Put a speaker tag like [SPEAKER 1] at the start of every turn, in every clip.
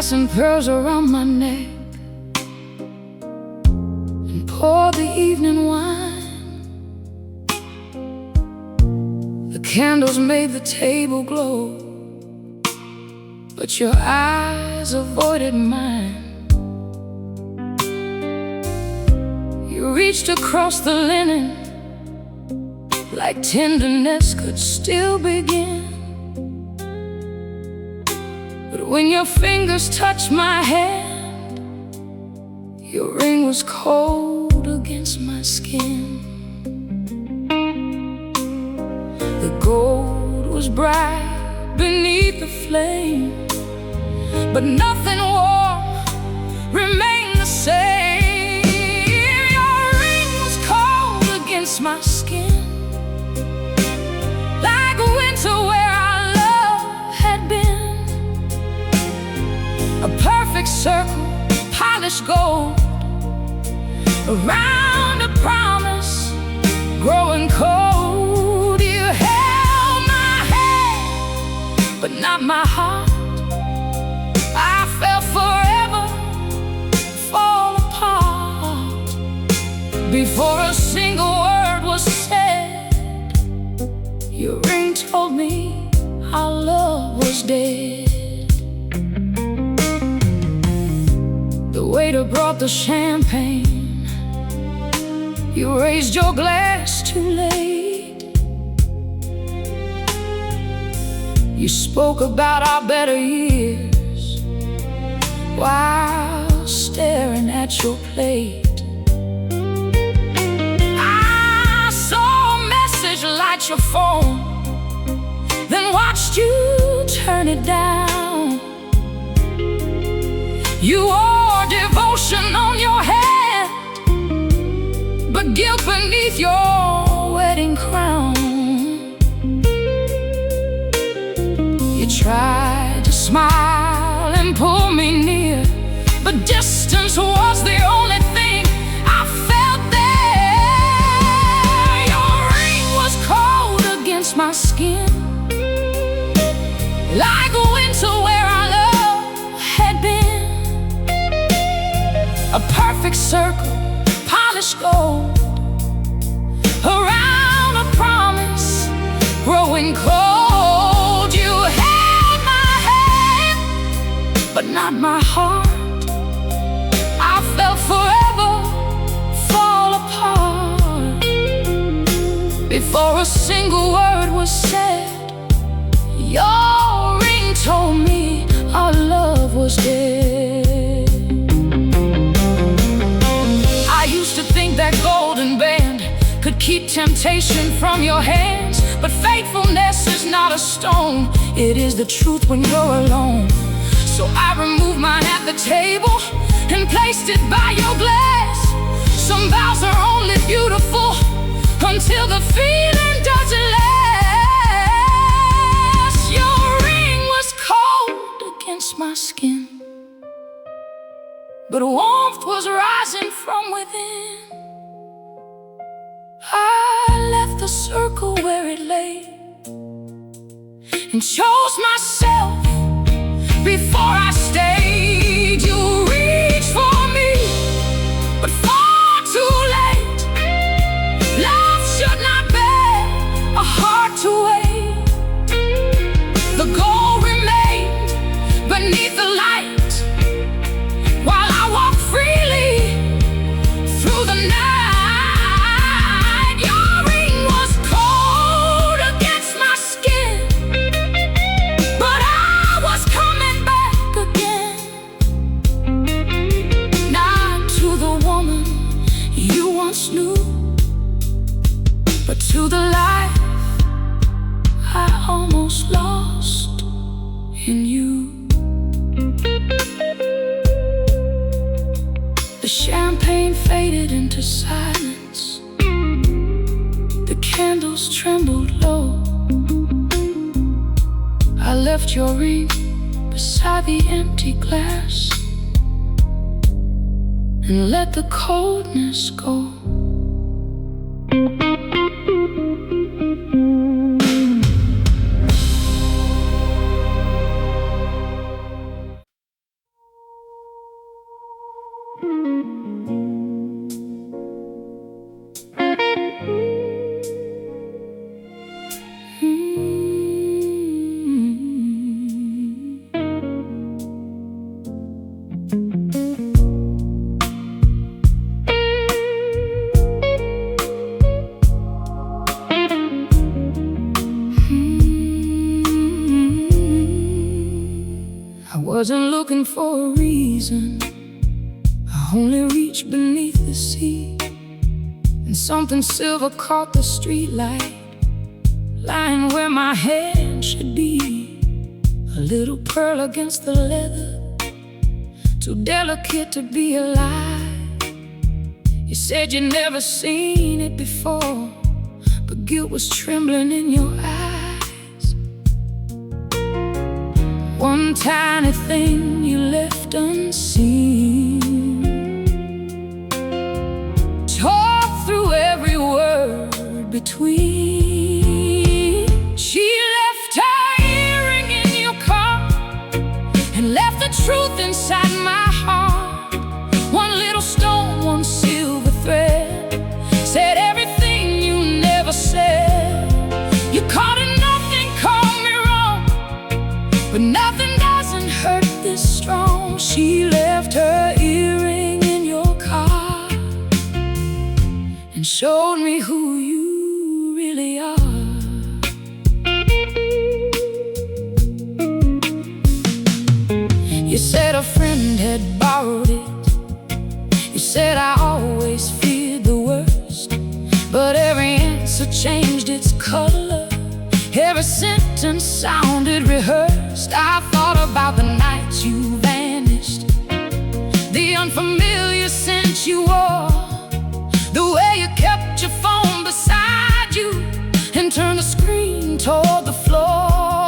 [SPEAKER 1] Fasten pearls around my neck and pour the evening wine. The candles made the table glow, but your eyes avoided mine. You reached across the linen like tenderness could still begin. But when your fingers touched my hand, your ring was cold against my skin. The gold was bright beneath the flame, but nothing warm remained the same. Your ring was cold against my skin, like winter where our love had been. A perfect circle, polished gold, around a promise growing cold. You held my hand, but not my heart. I fell forever, fall apart. Before a single word was said, your ring told me our love was dead. The waiter brought the champagne. You raised your glass too late. You spoke about our better years while staring at your plate. I saw a message light your phone, then watched you turn it down. You wore devotion on your head, but guilt beneath your wedding crown. You tried to smile and pull me near, but distance was the only thing I felt there. Your ring was cold against my skin, like winter where our love had been. A perfect circle, polished gold, around a promise growing cold. You held my hand, but not my heart. I felt forever fall apart. Before a single word was said, your ring told me our love was dead. That golden band could keep temptation from your hands, but faithfulness is not a stone. It is the truth when you're alone. So I removed mine at the table and placed it by your glass. Some vows are only beautiful until the feeling doesn't last. Your ring was cold against my skin, but warmth was rising from within. I left the circle where it lay and chose myself before I stayed. You reached for me, but far too late. Love should not bear a heart to wait. The goal remained beneath the light while I walked freely through the night. But to the life I almost lost in you. The champagne faded into silence. The candles trembled low. I left your ring beside the empty glass and let the coldness go. wasn't looking for a reason. I only reached beneath the sea, and something silver caught the streetlight, lying where my hand should be. A little pearl against the leather, too delicate to be alive. You said you'd never seen it before, but guilt was trembling in your eyes. One tiny thing you left unseen tore through every word between. She left her earring in your car and left the truth inside my heart. One little stone, one silver thread, said everything you never said. You called it nothing, called me wrong, but nothing doesn't hurt this strong. She left her earring in your car and showed me who you really are. You said a friend had borrowed it. You said I always feared the worst, but every answer changed its color. Every sentence sounded rehearsed. I thought about the nights you vanished, the unfamiliar scent you wore, the way you kept your phone beside you and turned the screen toward the floor.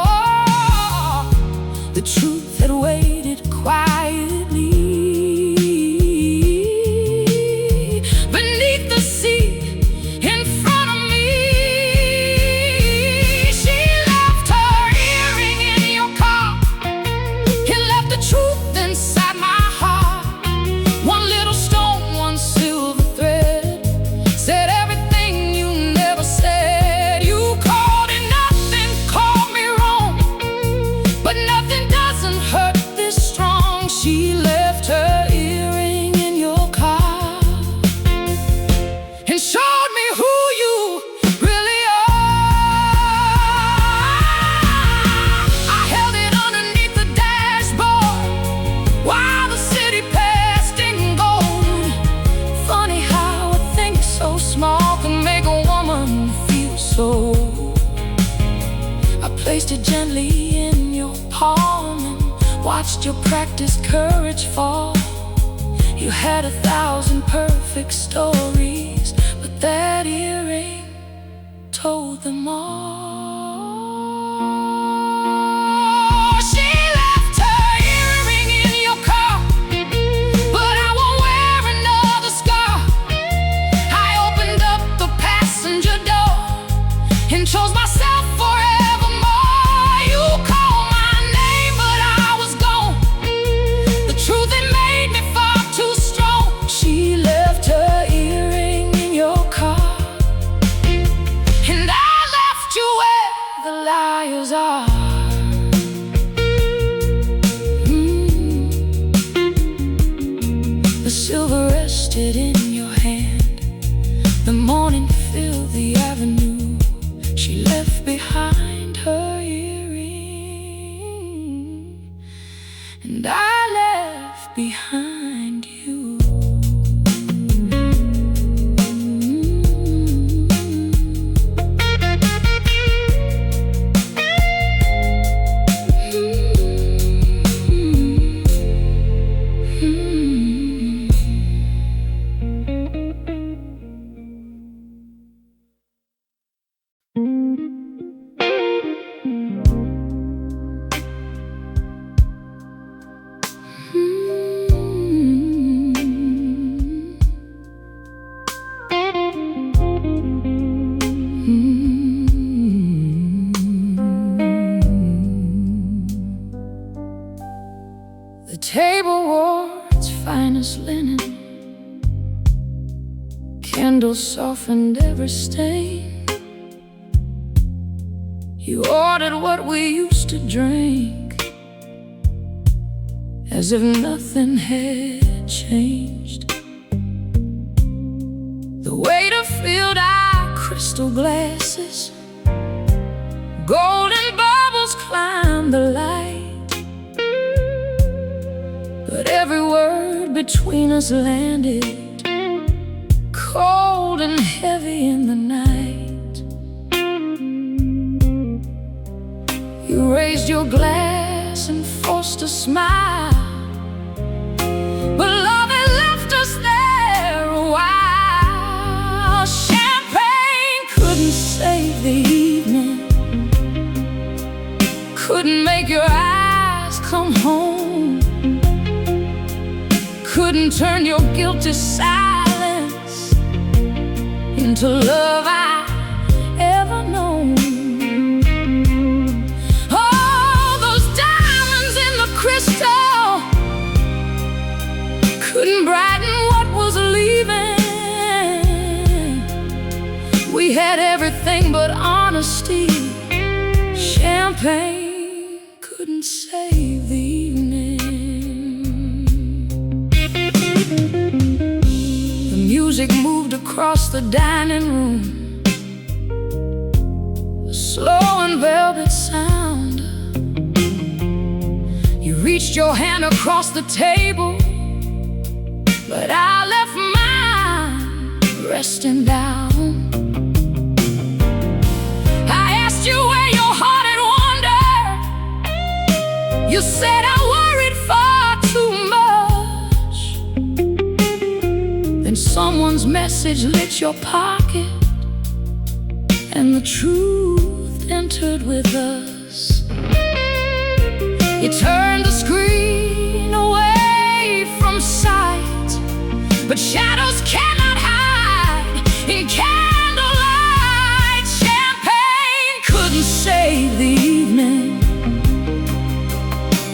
[SPEAKER 1] The truth had waited quietly beneath the sea in front of me. She left her earring in your car and left the truth inside my heart. One little stone, one silver thread, said everything you never said. You called it nothing, called me wrong, but nothing doesn't hurt this strong. She left her earring in your car and showed me who you really are. I held it underneath the dashboard while the city passed in gold. Funny how a thing so small can make a woman feel so. I placed it gently in your palm and watched your practiced courage fall. You had 1,000 perfect stories, but that earring told them all. She left her earring in your car, but I won't wear another scar. I opened up the passenger door and chose myself forevermore. You called my name, but I was gone. The truth had made me far too strong. She left her earring in your car, and I left you where the liars are. The silver rested in your hand. The morning filled the avenue. She left behind her earring, and I left behind you. The table wore its finest linen, candles softened every stain. You ordered what we used to drink, as if nothing had changed. The waiter filled our crystal glasses, golden bubbles climbed the light. between us landed, cold and heavy in the night. You raised your glass and forced a smile, but love had left us there a while. Champagne couldn't save the evening, couldn't make your eyes come home, couldn't turn your guilty silence into love I ever known. Oh, those diamonds in the crystal couldn't brighten what was leaving. We had everything but honesty. Champagne couldn't save the evening. The music moved across the dining room, a slow and velvet sound. You reached your hand across the table, but I left mine resting down. I asked you where your heart had wandered. You said I worried far too much. Then someone's message lit your pocket, and the truth entered with us. You turned the screen away from sight, but shadows cannot hide in candlelight. Champagne couldn't save the evening,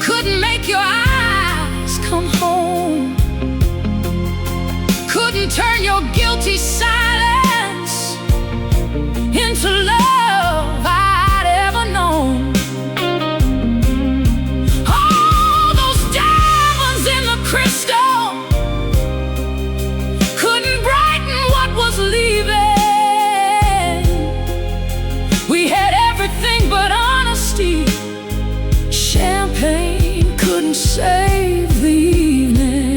[SPEAKER 1] couldn't make your eyes come home, couldn't turn your guilty silence into love I'd ever known. Oh, those diamonds in the crystal couldn't brighten what was leaving. We had everything but honesty. Champagne couldn't save the evening.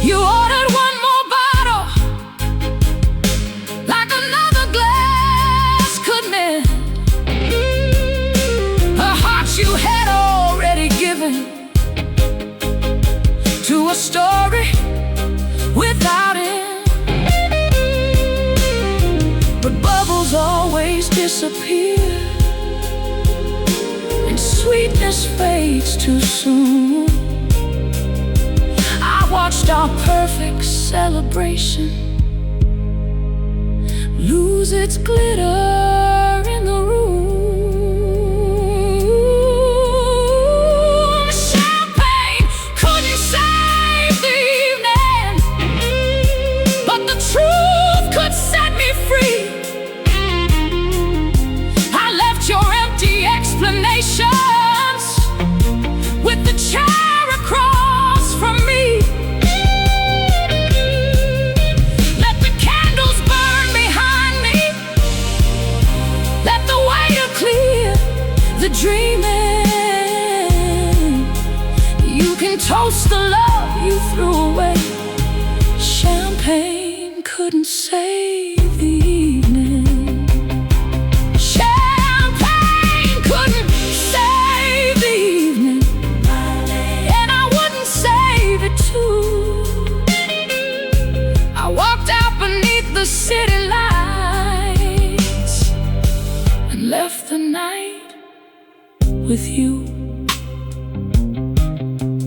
[SPEAKER 1] You ordered one more bottle, like another glass could mend a heart you had already given to a story without end. But bubbles always disappear, and sweetness fades too soon. I watched our perfect celebration lose its glitter in the room. Champagne couldn't save the evening, but the truth could set me free. I left your empty explanations with the chair across from me. Let the candles burn behind me, let the waiter clear the dreaming. You can toast the love you threw away. Champagne couldn't save the evening. Champagne couldn't save the evening, and I wouldn't save it too. I walked out beneath the city lights and left the night with you.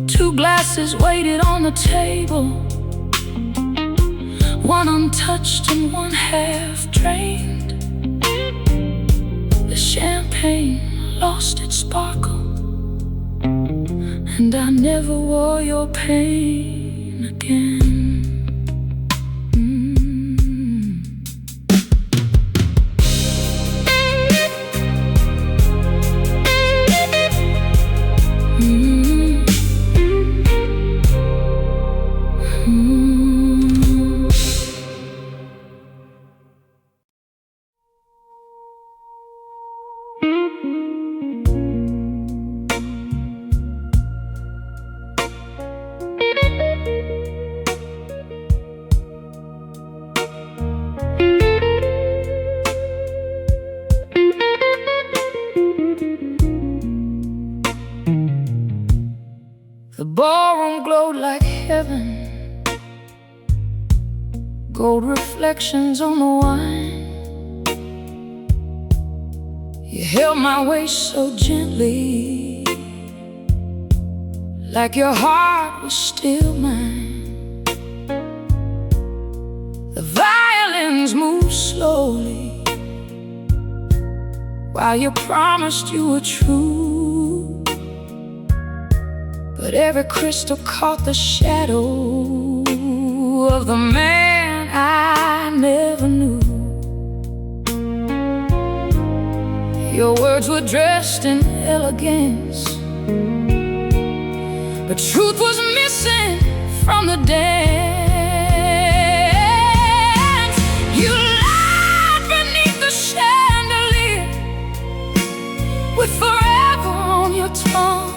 [SPEAKER 1] Two glasses waited on the table, one untouched and one half drained. The champagne lost its sparkle, and I never wore your pain again. glowed like heaven, gold reflections on the wine. You held my waist so gently, like your heart was still mine. The violins moved slowly, while you promised you were true. But every crystal caught the shadow of the man I never knew. Your words were dressed in elegance, but truth was missing from the dance. You lied beneath the chandelier, with forever on your tongue.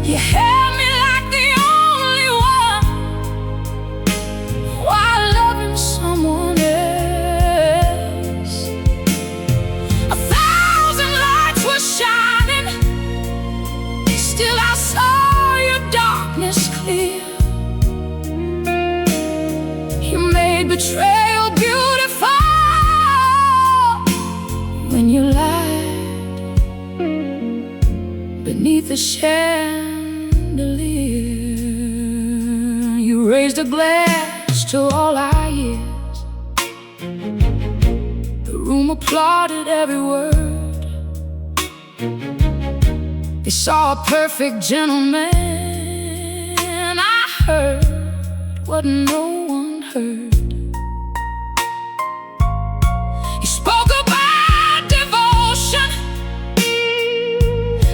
[SPEAKER 1] You held me like the only one, while loving someone else. 1,000 lights were shining, still I saw your darkness clear. You made betrayal beautiful when you lied beneath the chandelier. You raised a glass to all our years. The room applauded every word. They saw a perfect gentleman. I heard what no one heard. You spoke about devotion,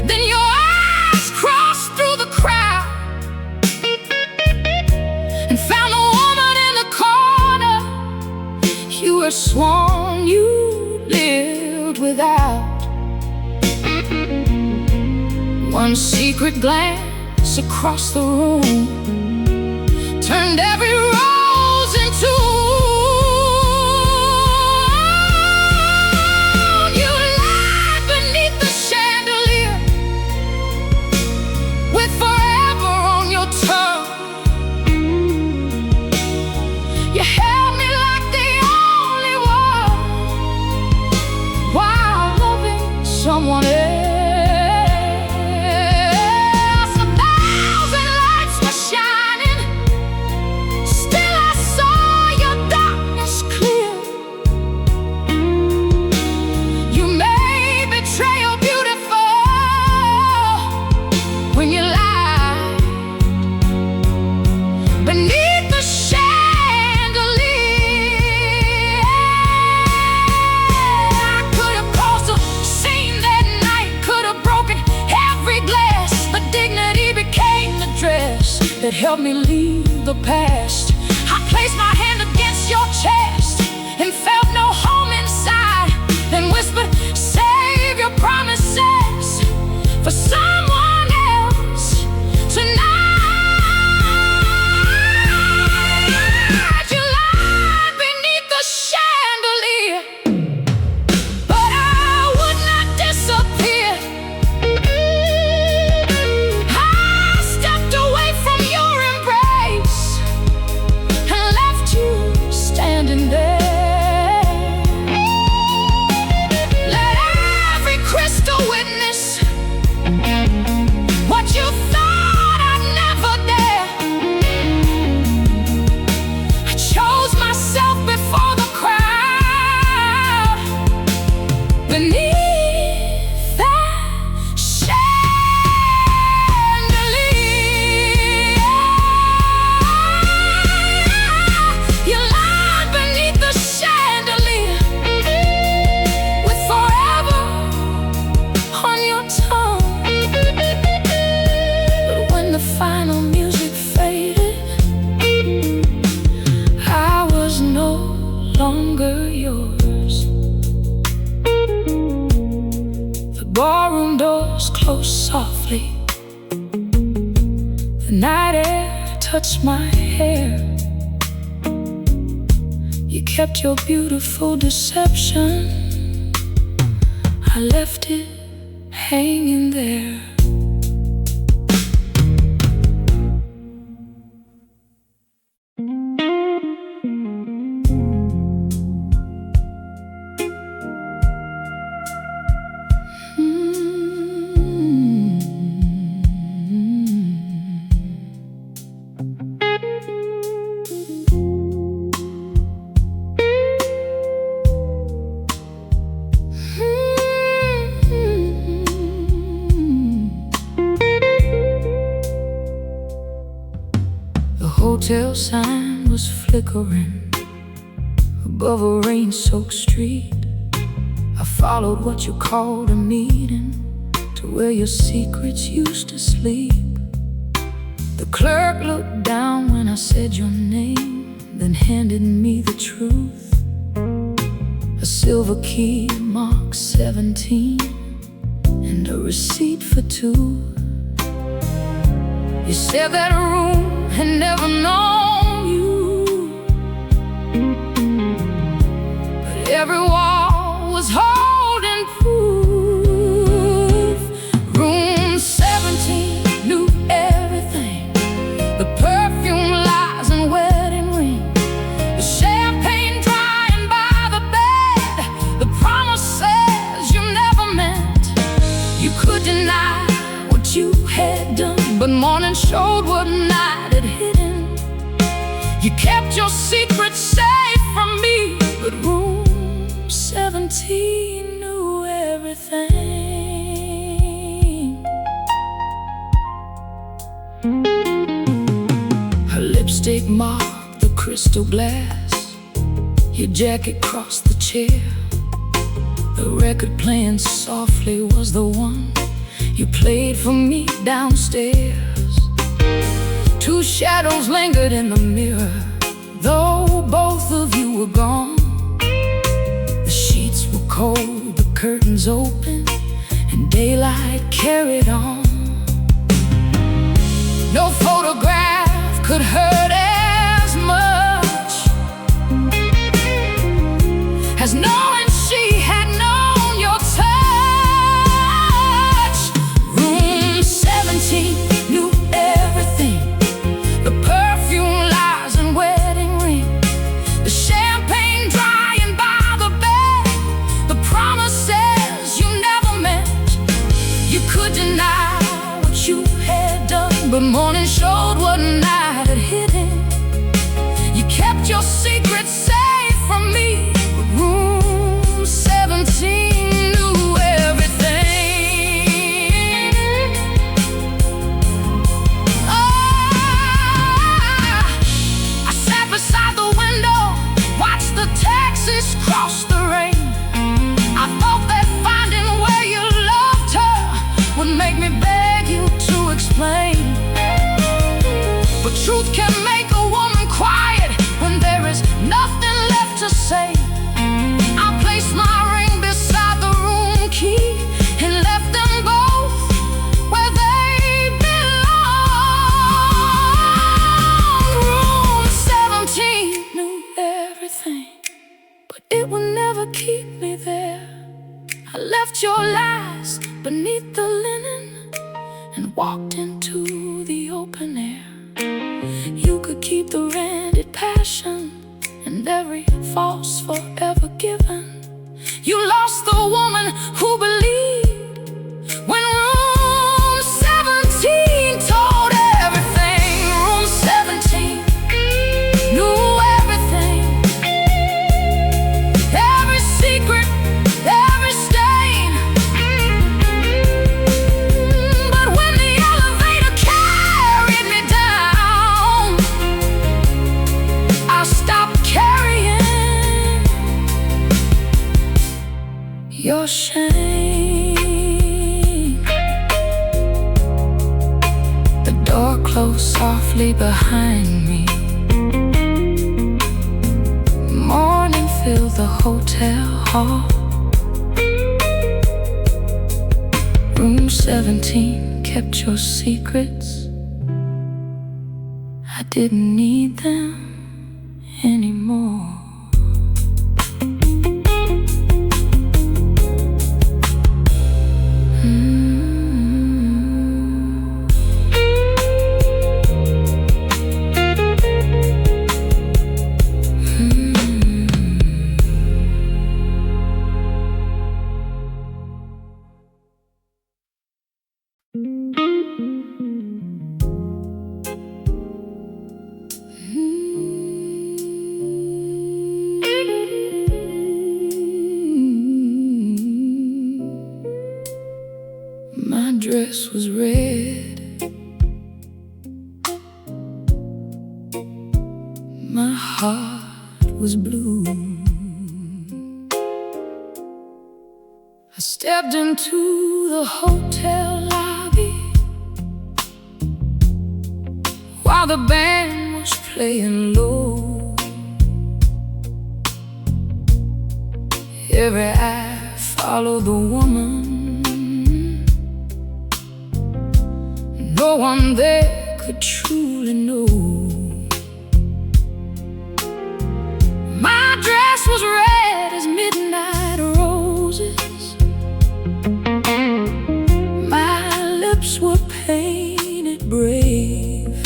[SPEAKER 1] then your eyes crossed through the crowd and found the woman in the corner you were sworn you lived without. One secret glance across the room turned every rose into you lied beneath the chandelier, with forever on your tongue. You held me like the only one, while loving someone else. That helped me leave the past. I placed my hand against your chest and felt no home inside, then whispered, save your promises for someone else tonight. You lied beneath the chandelier, but I would not disappear. Ballroom doors closed softly. The night air touched my hair. You kept your beautiful deception. I left it hanging there. hotel sign was flickering above a rain-soaked street. I followed what you called a meeting to where your secrets used to sleep. The clerk looked down when I said your name, then handed me the truth. A silver key marked 17 and a receipt for 2. You said that room had never known you, but every wall was holding proof. Room 17 knew everything: the perfume, lies, and wedding ring, the champagne drying by the bed, the promises you never meant. You could deny what you had done, but morning showed what night had hidden. You kept your secrets safe from me, but room 17 knew everything. Her lipstick marked the crystal glass, your jacket crossed the chair. The record playing softly was the one you played for me downstairs. 2 shadows lingered in the mirror, though both of you were gone. The sheets were cold, the curtains open, and daylight carried on. No photograph could hurt as much as knowing she had known your touch. Room 17 knew everything: the perfume, lies, and wedding ring, the champagne drying by the bed, the promises you never meant. You could deny what you had done, but morning showed what night had hidden. You kept your secrets safe from me, but room 17 knew everything. I sat beside the window, watched the taxis cross the rain. I thought that finding where you loved her would make me beg you to explain. But truth can make a woman quiet when there is nothing left to say. I placed my ring beside the room key and left them both where they belong. Room 17 knew everything, but it would never keep me there. I left your lies beneath the linen and walked into the open air. You could keep the rented passion and every false forever given. You lost the woman who believed when room 17 told everything. Room 17 knew everything, every secret, every stain. But when the elevator carried me down, I stopped carrying your shame. The door closed softly behind me. Morning filled the hotel hall. Room 17 kept your secrets. I didn't need them anymore. dress was red. my heart was blue. I stepped into the hotel lobby while the band was playing low. Every eye followed the woman. No one there could truly know. My dress was red as midnight roses. My lips were painted brave,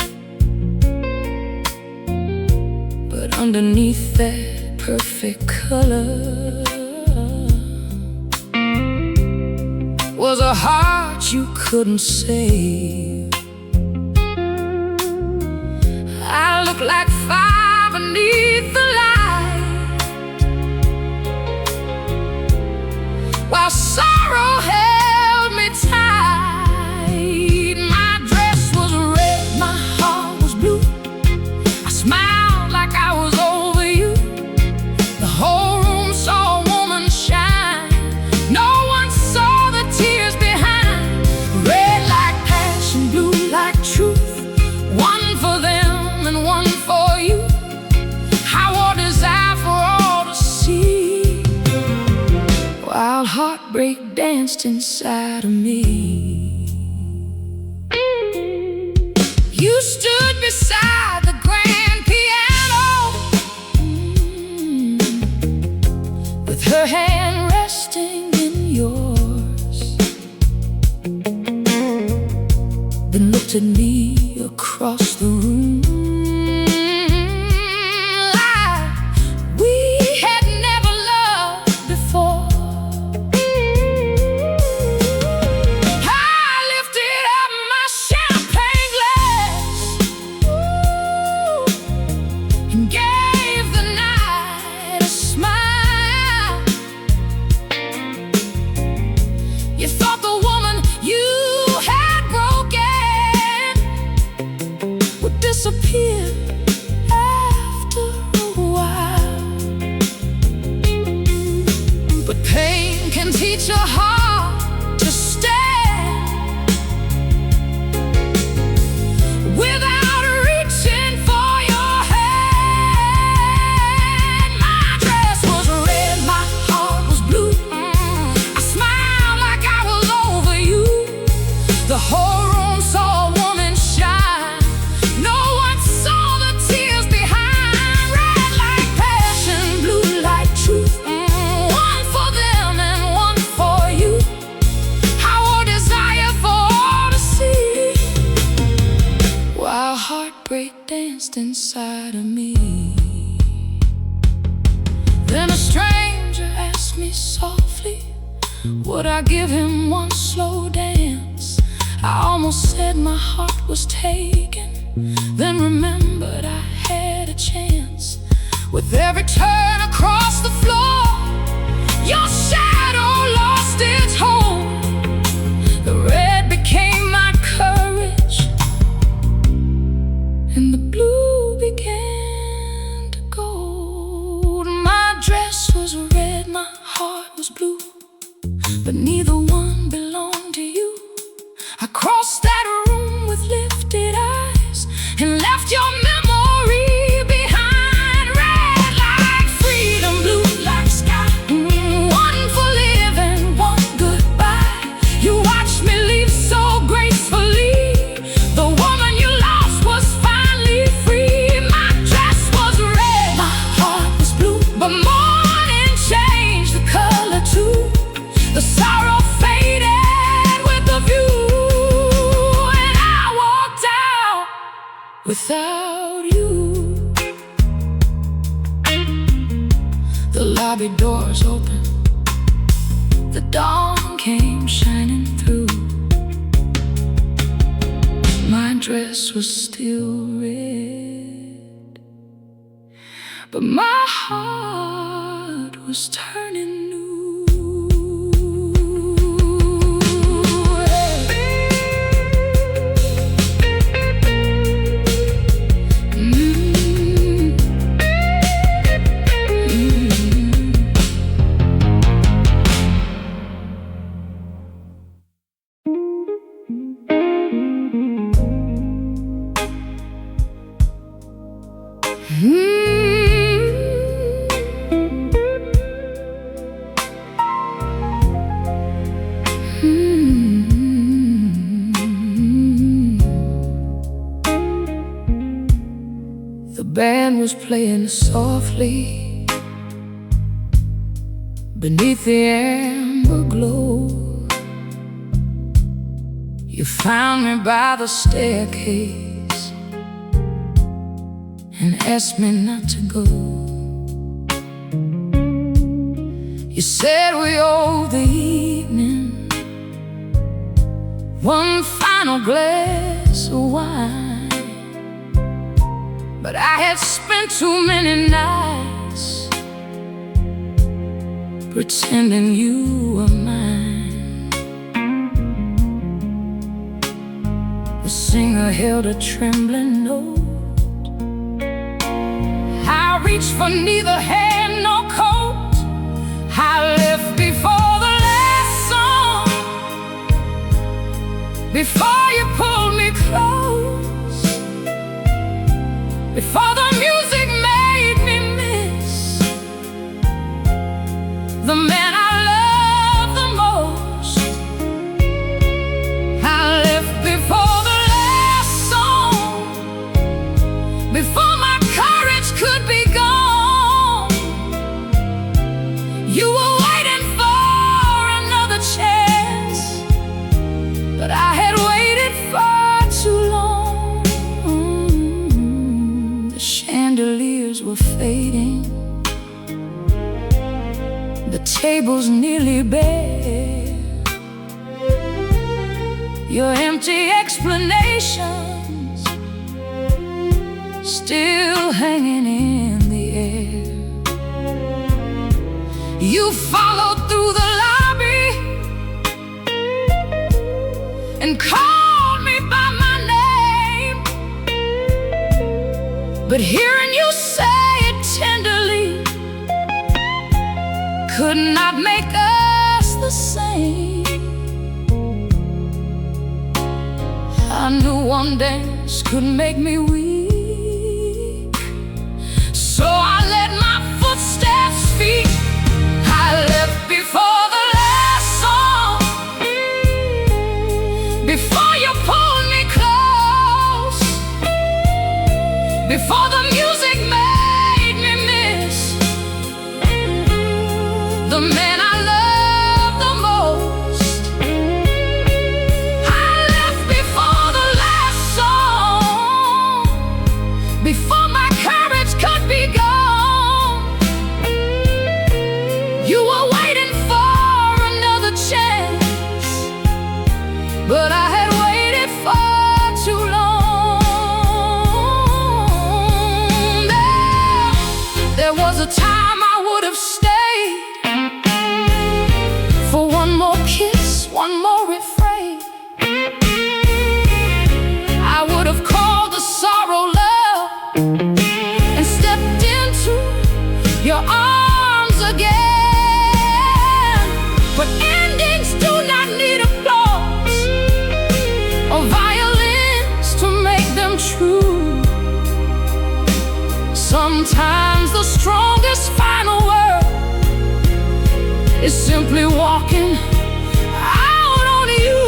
[SPEAKER 1] but underneath that perfect color was a heart you couldn't save. I looked like fire beneath the light, while sorrow held me tight. My dress was red, my heart was blue. I smiled like I was over you. The whole room saw a woman shine. No one saw the tears behind. Red like passion, blue like truth. One for them and one for you. I wore desire for all to see, while heartbreak danced inside of me. You stood beside the grand piano, with her hand resting in yours, then looked at me across the room. We had never loved before. I lifted up my champagne glass, and gave the night a smile. You thought the woman you had broken would disappear after a while, but pain can teach a heart to stand without reaching for your hand. My dress was red, my heart was blue. I smiled like I was over you. The whole room saw a woman shine. No one saw the tears behind. Red like passion, blue like truth. One for them and one for you. I wore desire for all to see, while heartbreak danced inside of me. Then a stranger asked me softly, would I give him one slow dance? I almost said my heart was taken, then remembered I had a chance. With every turn across the floor, your shadow lost its hold. The red became my courage, and the blue began to gold. My dress was red, my heart was blue, but neither one belonged to you. I crossed that room with lifted eyes and left your memory behind. Red like freedom, blue like sky. One for living, one goodbye. You watched me leave so gracefully. The woman you lost was finally free. My dress was red, my heart was blue, but morning changed the color too. The sorrow faded with the view, and I walked out without you. The lobby doors opened, the dawn came shining through. My dress was still red, but my heart was turning new. The band was playing softly beneath the amber glow. You found me by the staircase and asked me not to go. You said we owed the evening one final glass of wine, but I had spent too many nights pretending you were mine. The singer held a trembling note. I reached for neither hand nor coat. I left before the last song, before you pulled me close, before the music made me miss the man I love the most. I left before the last song, before my courage could be gone. You were waiting for another chance, but I had waited far too long. The chandeliers were fading, the table's nearly bare, your empty explanations still hanging in the air. You followed through the lobby and called me by my name, but hearing you say it tenderly could not make us the same. I knew one dance could make me weak, so I let my footsteps speak. I left before the last song, before you pulled me close, before the music made me miss the man I love the most. I left before the last song, before my courage could be gone. You were waiting for another chance, but I had waited far too long. There was a time I would have stayed for one more kiss, one more refrain. I would have called the sorrow love and stepped into your arms again. But endings do not need applause or violins to make them true. Sometimes the strongest final word is simply walking out on you.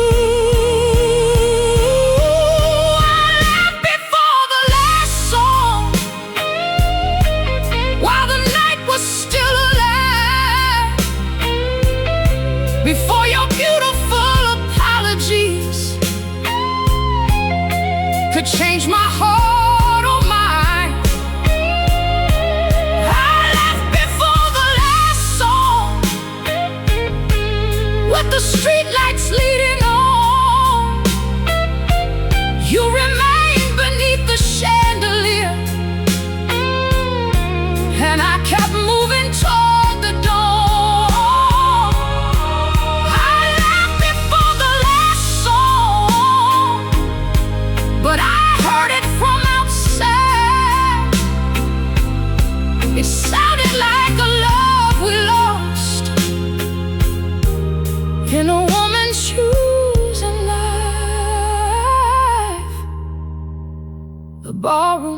[SPEAKER 1] I left before the last song, while the night was still alive, before your beautiful apologies could change my heart or mind. I left before the last song,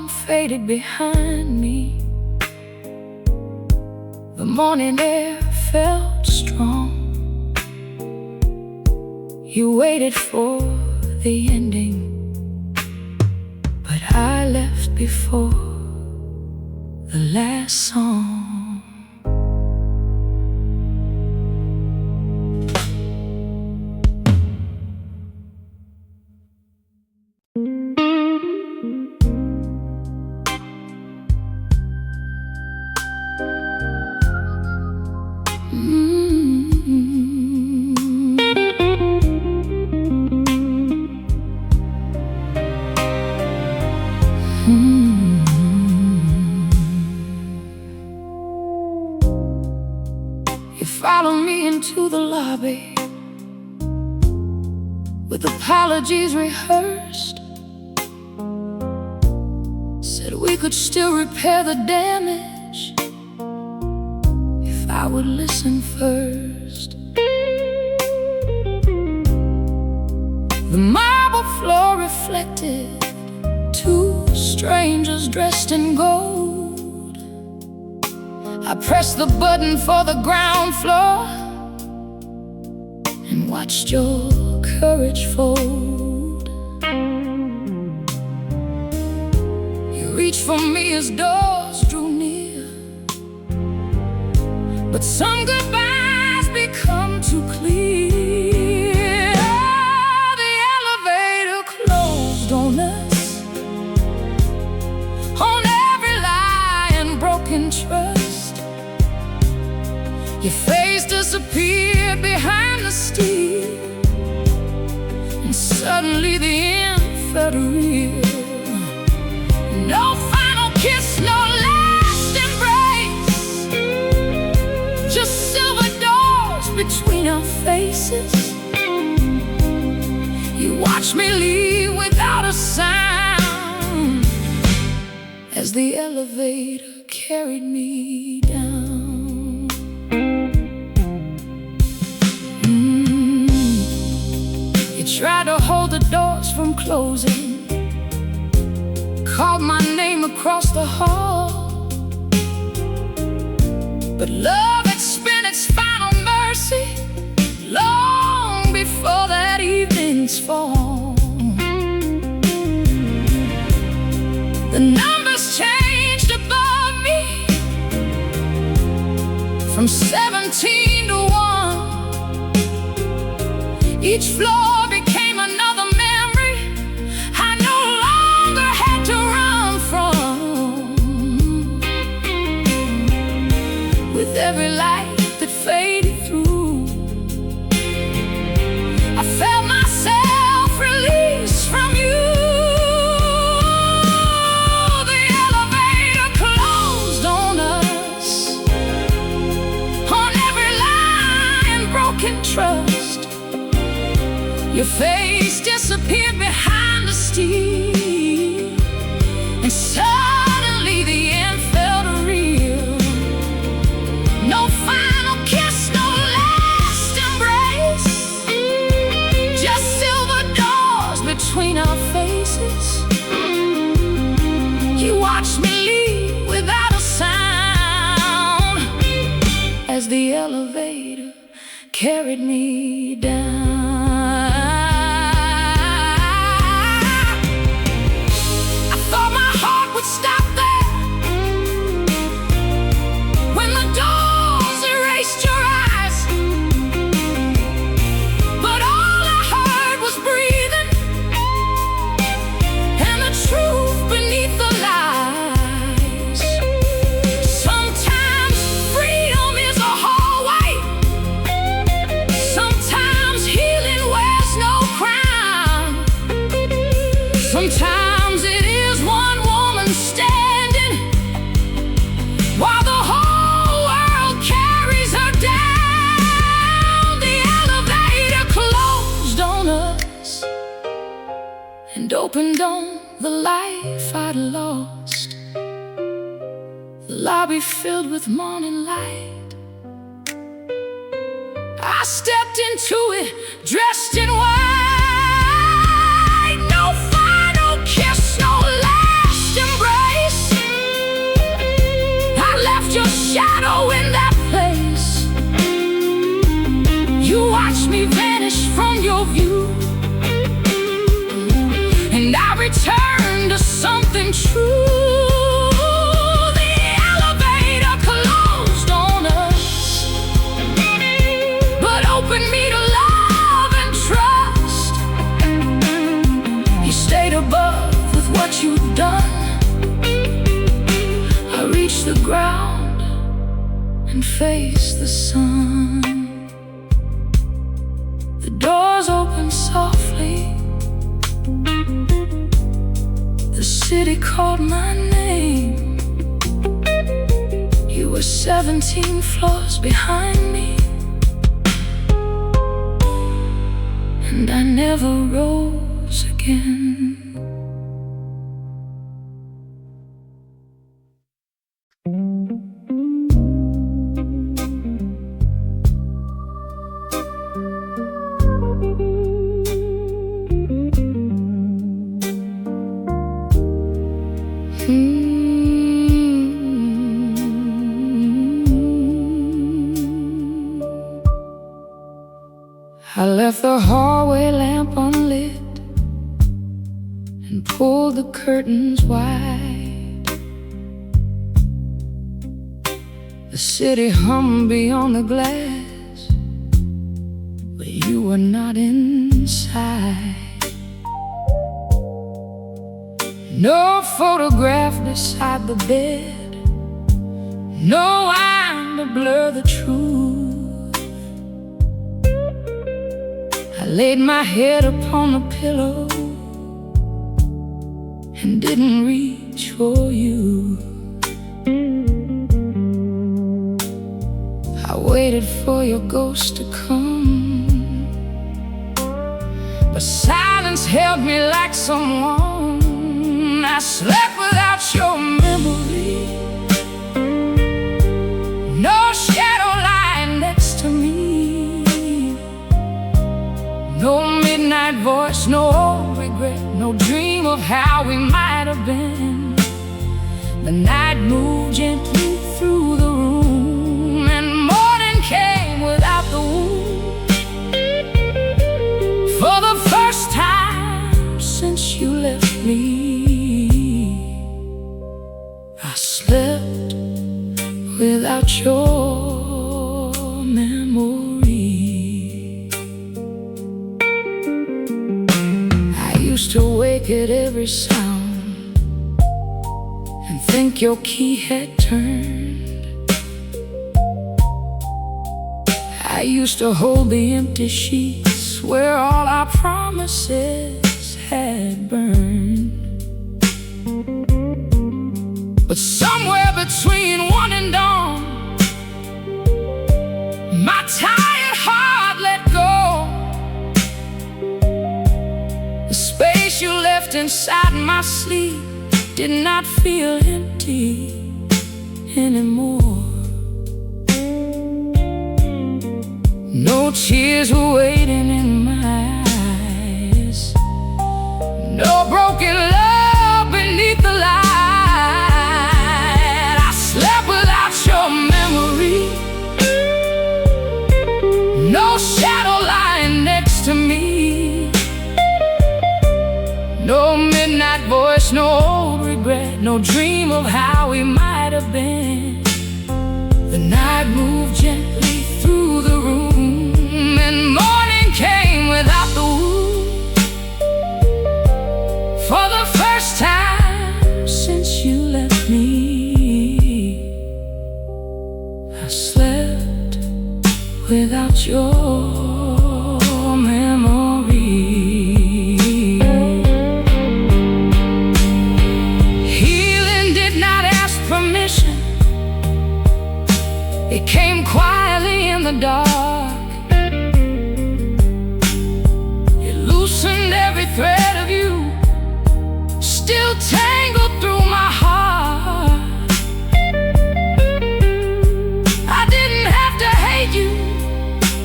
[SPEAKER 1] home faded behind me. The morning air felt strong. You waited for the ending, but I left before the last song. You followed me into the lobby with apologies rehearsed. Said we could still repair the damage if I would listen first. The marble floor reflected two strangers dressed in gold. I pressed the button for the ground floor and watched your courage fold. You reached for me as doors drew near, but some goodbyes become too clear. The elevator closed on us, on every lie and broken trust. Your face disappeared behind the steel, and suddenly the end felt real. No final kiss, no last embrace, just silver doors between our faces. You watched me leave without a sound as the elevator carried me down. You tried to hold the doors from closing, called my name across the hall, but love had spent its final mercy long before that evening's fall. The numbers changed above me from 17 to 1. Each floor became another memory I no longer had to run from. With every light that faded through, I felt myself released from you. The elevator closed on us, on every lie and broken trust. Your face disappeared behind the steel, and suddenly the end felt real. No final kiss, no last embrace, just silver doors between our faces. You watched me leave without a sound as the elevator carried me down. Stop there when the doors erased your eyes, but all I heard was breathing and the truth beneath the lies. Sometimes freedom is a hallway, sometimes healing wears no crown, sometimes it is one standing while the whole world carries her down. The elevator closed on us and opened on the life I'd lost. The lobby filled with morning light. I stepped into it dressed in white. No final kiss, no last embrace, So in that place, you watched me vanish from your view, and I returned to something true. The elevator closed on us, but opened me to love and trust. You stayed above with what you'd done. I reached the ground and faced the sun. The doors opened softly. The city called my name. You were 17 floors behind me, and I never rose again. I left the hallway lamp unlit and pulled the curtains wide. The city hummed beyond the glass, but you were not inside. No photograph beside the bed, no wine to blur the truth. I laid my head upon the pillow and didn't reach for you. I waited for your ghost to come, but silence held me like someone. I slept without your memory. No shadow lying next to me. No midnight voice, no old regret, no dream of how we might have been. The night moved gently through the room, and morning came without the wound. For the first time since you left me, I slept without your memory. I used to wake at every sound and think your key had turned. I used to hold the empty sheets where all our promises had burned. But somewhere between one and dawn, my tired heart let go. The space you left inside my sleep did not feel empty anymore. No tears were waiting in my eyes, no broken love beneath the light. I slept without your memory. No shadow lying next to me. No midnight voice, no old regret, no dream of how we might have been. The night moved gently through the room, and morning came without the wound. For the first time since you left me, I slept without your memory. Healing did not ask permission. It came quietly in the dark. It loosened every thread of you, still tangled through my heart. I didn't have to hate you,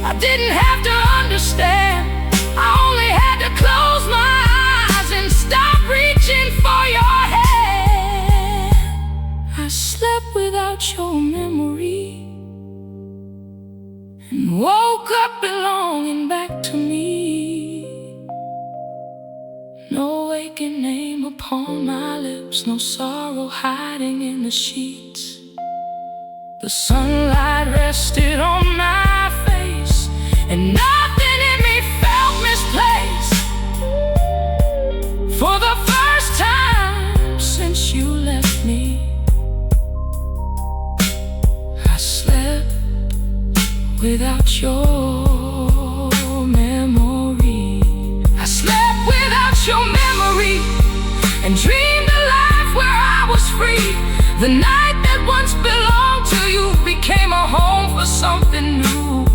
[SPEAKER 1] I didn't have to understand. I only had to close my eyes and stop reaching for your hand. I slept without your memory. your name upon my lips, no sorrow hiding in the sheets. The sunlight rested on my face, and nothing in me felt misplaced. For the first time since you left me, I slept without your memory. I slept without your memory and dreamed a life where I was free. The night that once belonged to you became a home for something new.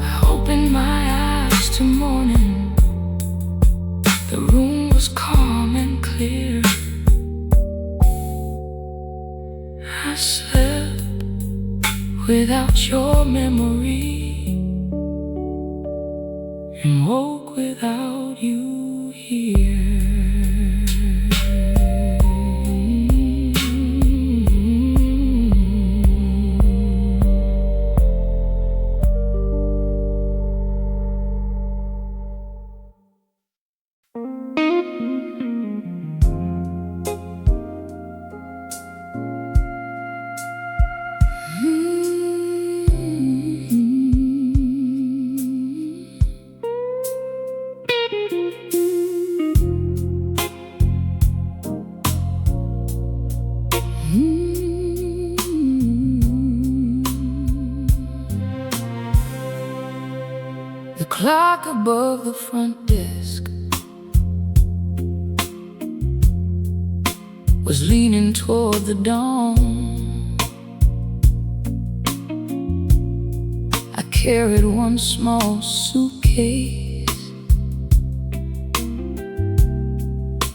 [SPEAKER 1] I opened my eyes to morning. The room was calm and clear. I slept without your memory and woke without you here. The clock above the front desk was leaning toward the dawn. I carried one small suitcase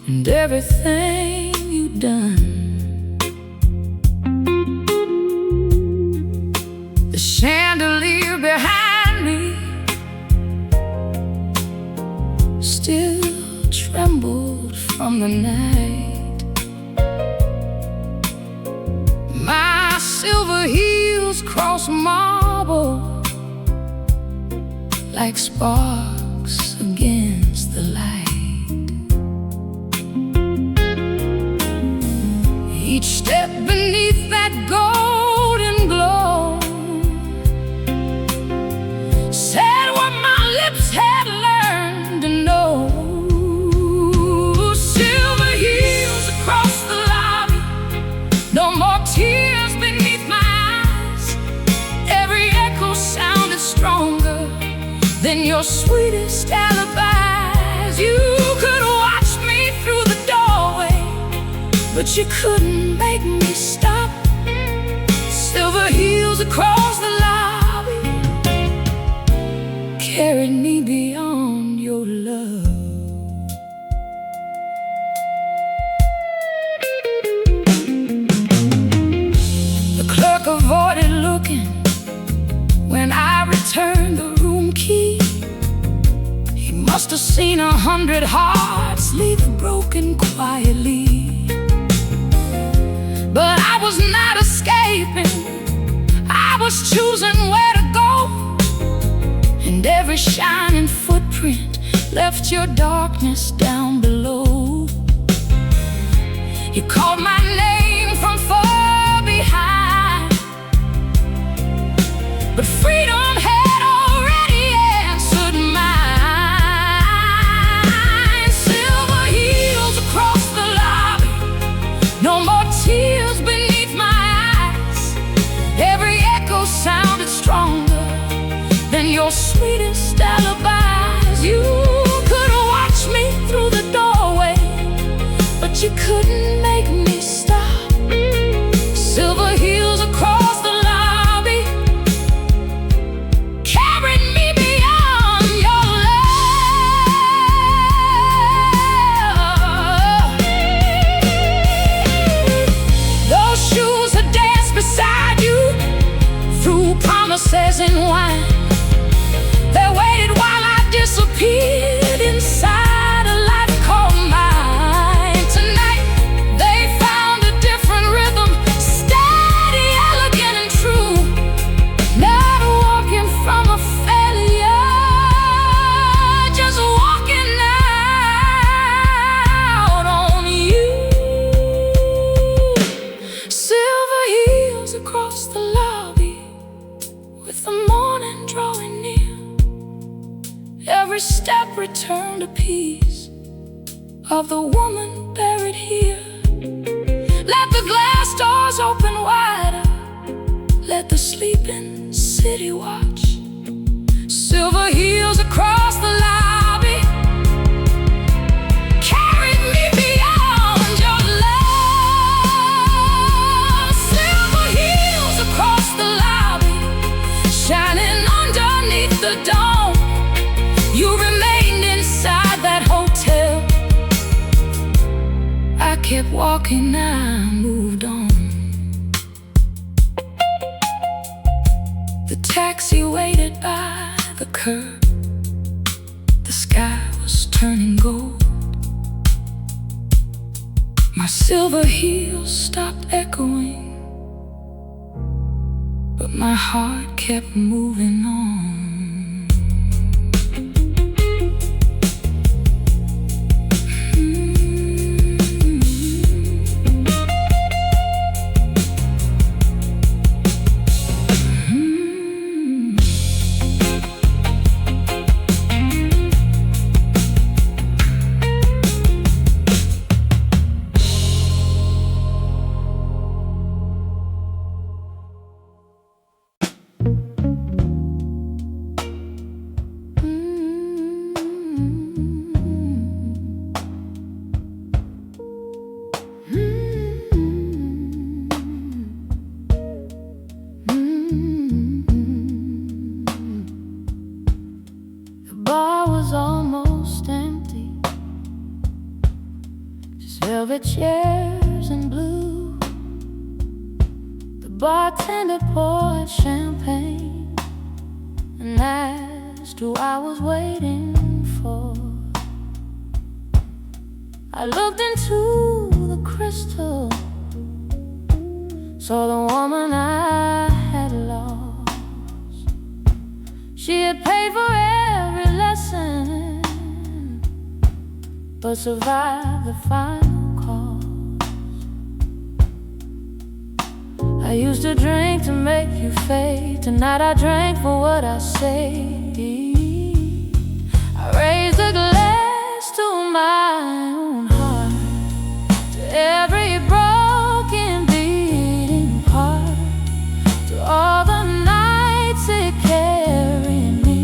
[SPEAKER 1] and everything you'd done. The chandelier behind me still trembled from the night. My silver heels crossed marble like sparks against the light. Each step beneath that golden glow said what my lips had learned to know. Silver heels across the lobby, no more tears beneath my eyes. Every echo sounded stronger than your sweetest alibis. You could watch me through the doorway, but you couldn't make me stop. Silver heels across the lobby carried me beyond your love. The clerk avoided looking when I returned the room key. He must have seen 100 hearts leave broken quietly. But I was not escaping, I was choosing where to go. And every shining footprint left your darkness down below. You called my name from far behind, but freedom had already answered mine. Silver heels across the lobby, no more tears beneath my eyes. Every echo sounded stronger than your sweetest alibis. You could watch me through the doorway, but you couldn't make me stop. Silver heels across the lobby carried me beyond your love. Those shoes had danced beside you through promises and wine. They waited while I disappeared inside a life called mine. Tonight they found a different rhythm, steady, elegant and true. Not walking from a failure, just walking out on across the lobby, with the morning drawing near. Every step returned a piece of the woman buried here. Let the glass doors open wider, let the sleeping city watch. Silver heels across the lobby carried me beyond your love. Silver heels across the lobby, shining underneath the dome. You remained inside that hotel. I kept walking, I moved on. The taxi waited by the curb. The sky was turning gold. My silver heels stopped echoing, but my heart kept moving on. Almost empty, just velvet chairs and blue. The bartender poured champagne and asked who I was waiting for. I looked into the crystal, saw the woman I had lost. She had paid for every lesson, but survived the final cost. I used to drink to make you fade. Tonight I drank for what I say. I raised a glass to my own heart, to every broken beating part, to all the nights it carried me,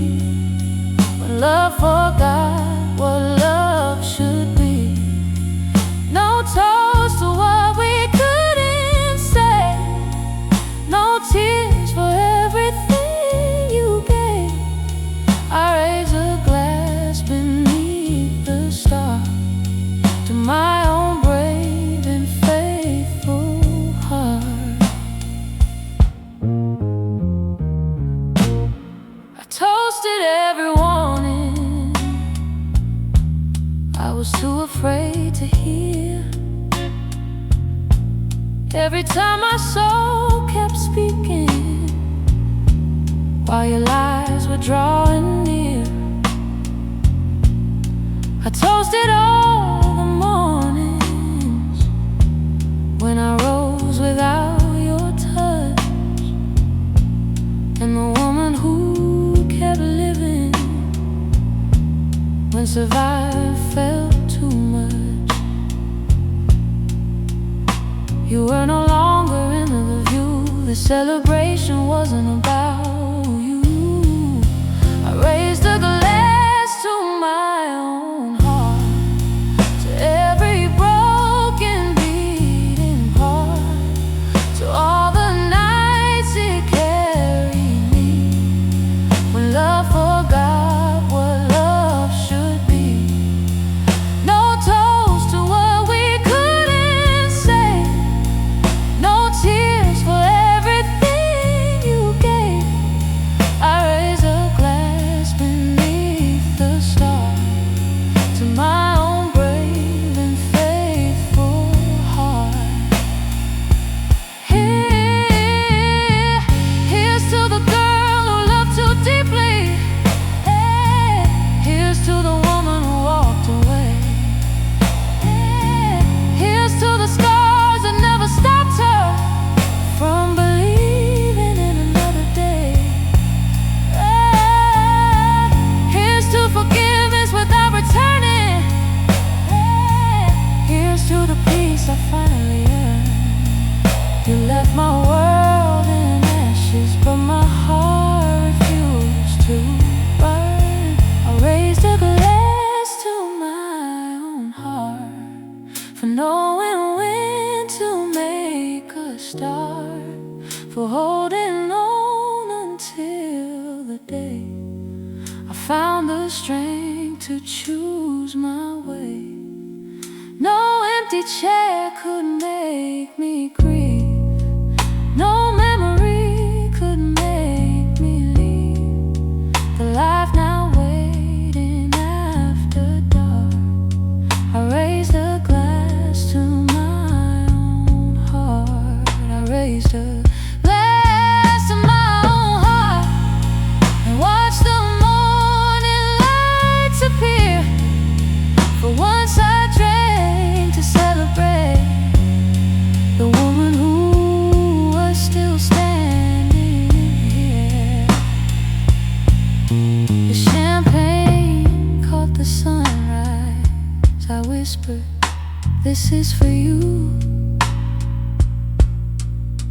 [SPEAKER 1] when love forgot what love should be. No toast to what we couldn't say, no tears for everything you gave. I raise a glass beneath the stars to my own brave and faithful heart. I toasted every warning I was too afraid to hear. Every time my soul kept speaking, while your lies were drawing near. I toasted all the mornings when I rose without your touch, and the woman who kept living when survive felt too much. You were no longer in the view. The celebration wasn't about you. I raised a glass to my own heart, to every broken beating part, to all the nights it carried me, when love forgot what love should be. No toast to what we couldn't say, no tears for everything you gave. You left my world in ashes, but my heart refused to burn. I raised a glass to my own heart for knowing when to make a start, for holding on until the day I found the strength to choose my way. No empty chair could make me grieve. No memory could make me leave the life now waiting after dark. I raised a glass to my own heart. I raised a glass to my own heart and watched the morning lights appear. For once I drank to celebrate the woman who was still standing here. The champagne caught the sunrise. I whispered, "This is for you."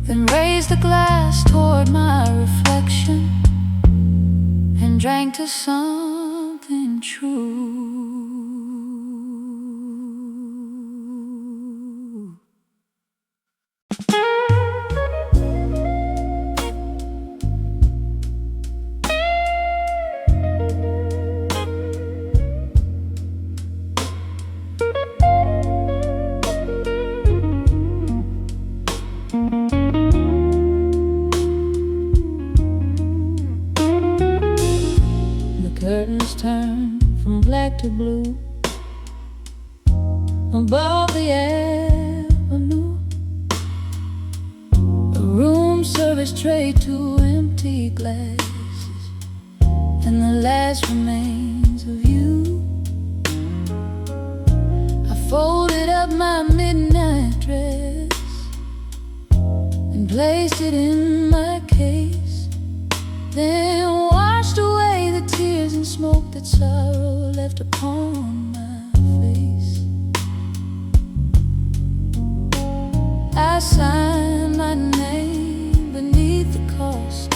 [SPEAKER 1] Then raised the glass toward my reflection and drank to something true. Curtains turn from black to blue above the avenue. A room service tray to empty glasses and the last remains of you. I folded up my midnight dress and placed it in my case, then washed away the tears and smoke that sorrow left upon my face. I signed my name beneath the cost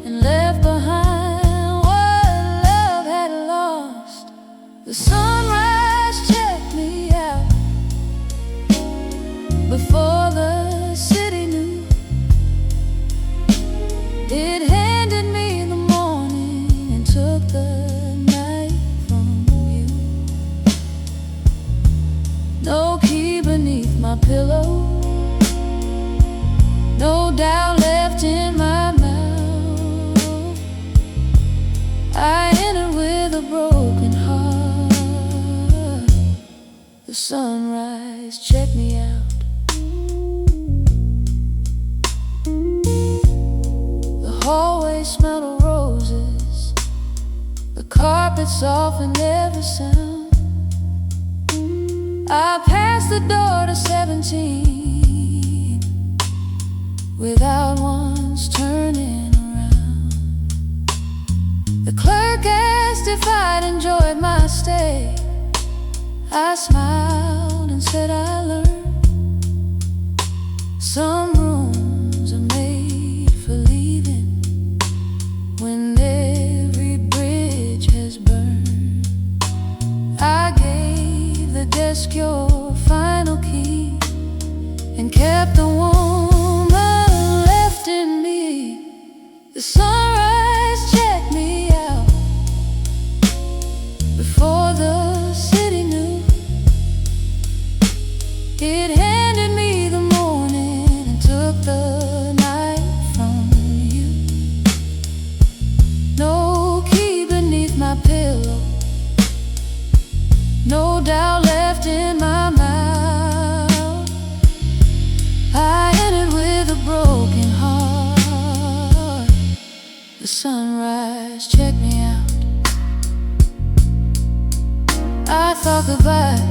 [SPEAKER 1] and left behind what love had lost. The sunrise checked me out before the city knew. It handed me the morning and took the night from you. No key beneath my pillow, no doubt left in my mouth. I entered with a broken heart. The sunrise checked me out. The hallway smelled of roses, the carpet soft and every sound. I passed the door to 17 without once turning around. The clerk asked if I'd enjoyed my stay. I smiled and said I learned some rooms are made for leaving when every bridge has burned. I gave the desk your final key and kept the woman left in me. The sunrise checked me out before the city knew. It handed me the morning and took the night from you. No key beneath my pillow, no doubt left in my mouth. I entered with a broken heart. The sunrise checked me out. I thought goodbye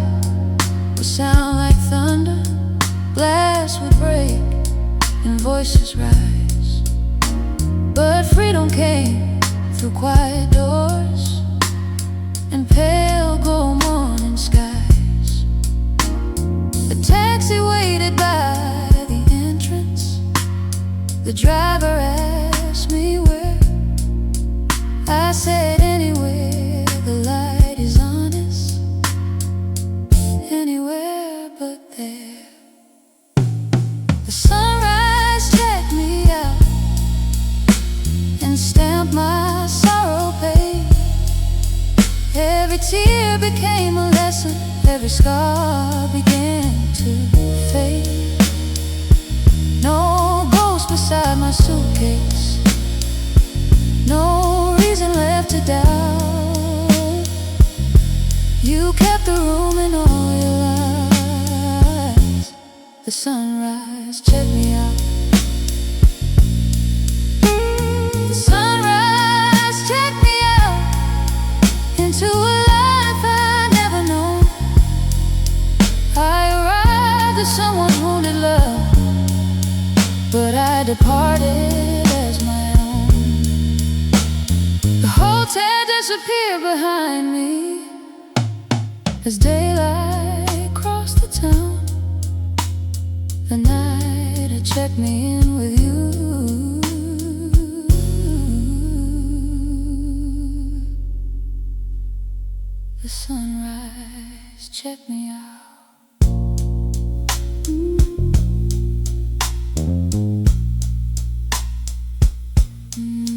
[SPEAKER 1] would sound like thunder, glass would break and voices rise. But freedom came through quiet doors and pale gold morning skies. A taxi waited by the entrance. The driver asked me where. I said anywhere the light is honest, anywhere but there. The sunrise checked me out and stamped my sorrow paid. Every tear became a lesson, every scar began to fade. No ghost beside my suitcase, no reason left to doubt. You kept the room in all your lies. The sunrise checked me out. The sunrise checked me out into a life I'd never known. I arrived as someone's wounded love, but I departed as my own. The hotel disappeared behind me as daylight crossed the town. The night had checked me in with you. The sunrise checked me out. Mm.